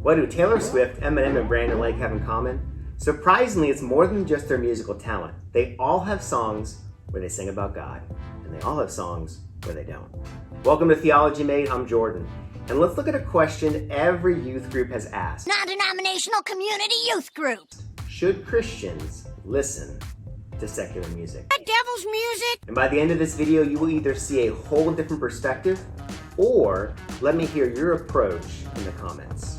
What do Taylor Swift, Eminem, and Brandon Lake have in common? Surprisingly, it's more than just their musical talent. They all have songs where they sing about God, and they all have songs where they don't. Welcome to Theology Made. I'm Jordan, and let's look at a question every youth group has asked. Non-denominational community youth groups. Should Christians listen to secular music? The devil's music. And by the end of this video, you will either see a whole different perspective, or let me hear your approach in the comments.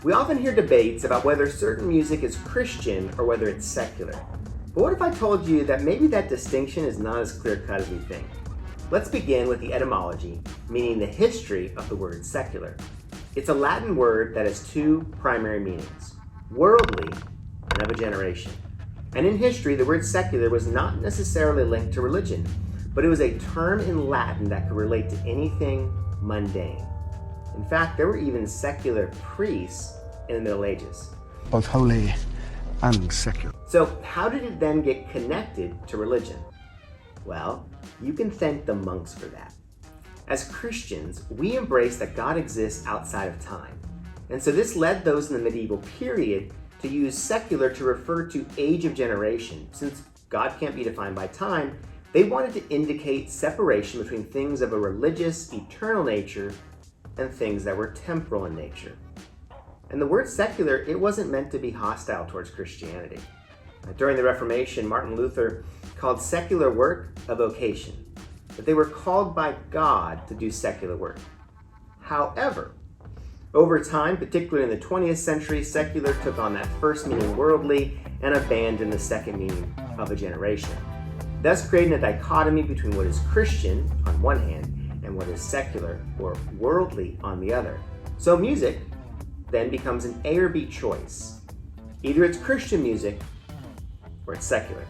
We often hear debates about whether certain music is Christian or whether it's secular. But what if I told you that maybe that distinction is not as clear-cut as we think? Let's begin with the etymology, meaning the history of the word secular. It's a Latin word that has two primary meanings, worldly and of a generation. And in history, the word secular was not necessarily linked to religion, but it was a term in Latin that could relate to anything mundane. In fact, there were even secular priests in the Middle Ages. Both holy and secular. So how did it then get connected to religion? Well, you can thank the monks for that. As Christians, we embrace that God exists outside of time. And so this led those in the medieval period to use secular to refer to age of generation. Since God can't be defined by time, they wanted to indicate separation between things of a religious, eternal nature and things that were temporal in nature. And the word secular, it wasn't meant to be hostile towards Christianity. During the Reformation, Martin Luther called secular work a vocation, that they were called by God to do secular work. However, over time, particularly in the 20th century, secular took on that first meaning worldly and abandoned the second meaning of a generation, thus creating a dichotomy between what is Christian on one hand and what is secular or worldly on the other. So music then becomes an A or B choice. Either it's Christian music or it's secular.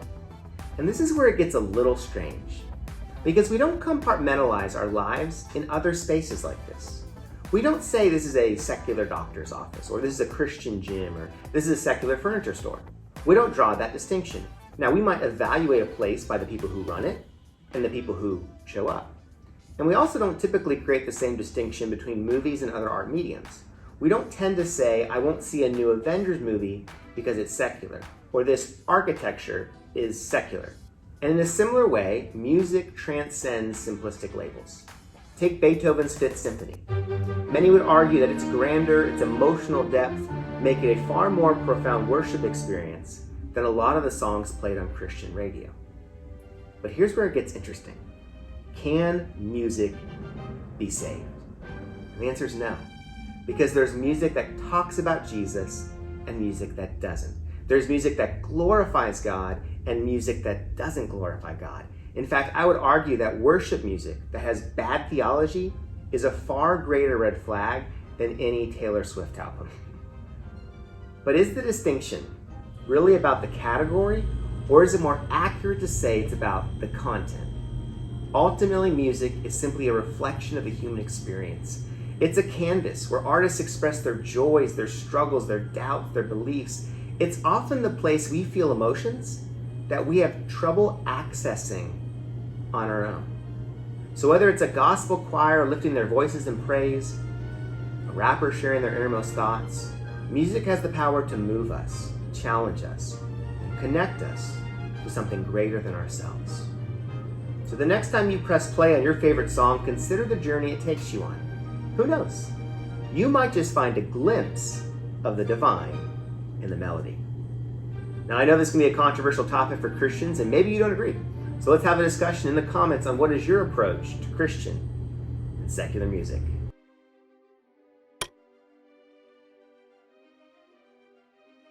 And this is where it gets a little strange, because we don't compartmentalize our lives in other spaces like this. We don't say this is a secular doctor's office, or this is a Christian gym, or this is a secular furniture store. We don't draw that distinction. Now, we might evaluate a place by the people who run it and the people who show up. And we also don't typically create the same distinction between movies and other art mediums. We don't tend to say, I won't see a new Avengers movie because it's secular, or this architecture is secular. And in a similar way, music transcends simplistic labels. Take Beethoven's Fifth Symphony. Many would argue that its grandeur, its emotional depth, make it a far more profound worship experience than a lot of the songs played on Christian radio. But here's where it gets interesting. Can music be saved? And the answer is no, because there's music that talks about Jesus and music that doesn't. There's music that glorifies God and music that doesn't glorify God. In fact, I would argue that worship music that has bad theology is a far greater red flag than any Taylor Swift album. But is the distinction really about the category, or is it more accurate to say it's about the content? Ultimately, music is simply a reflection of the human experience. It's a canvas where artists express their joys, their struggles, their doubts, their beliefs. It's often the place we feel emotions that we have trouble accessing on our own. So whether it's a gospel choir lifting their voices in praise, a rapper sharing their innermost thoughts, music has the power to move us, challenge us, connect us to something greater than ourselves. So the next time you press play on your favorite song, consider the journey it takes you on. Who knows? You might just find a glimpse of the divine in the melody. Now, I know this can be a controversial topic for Christians, and maybe you don't agree. So let's have a discussion in the comments on what is your approach to Christian and secular music.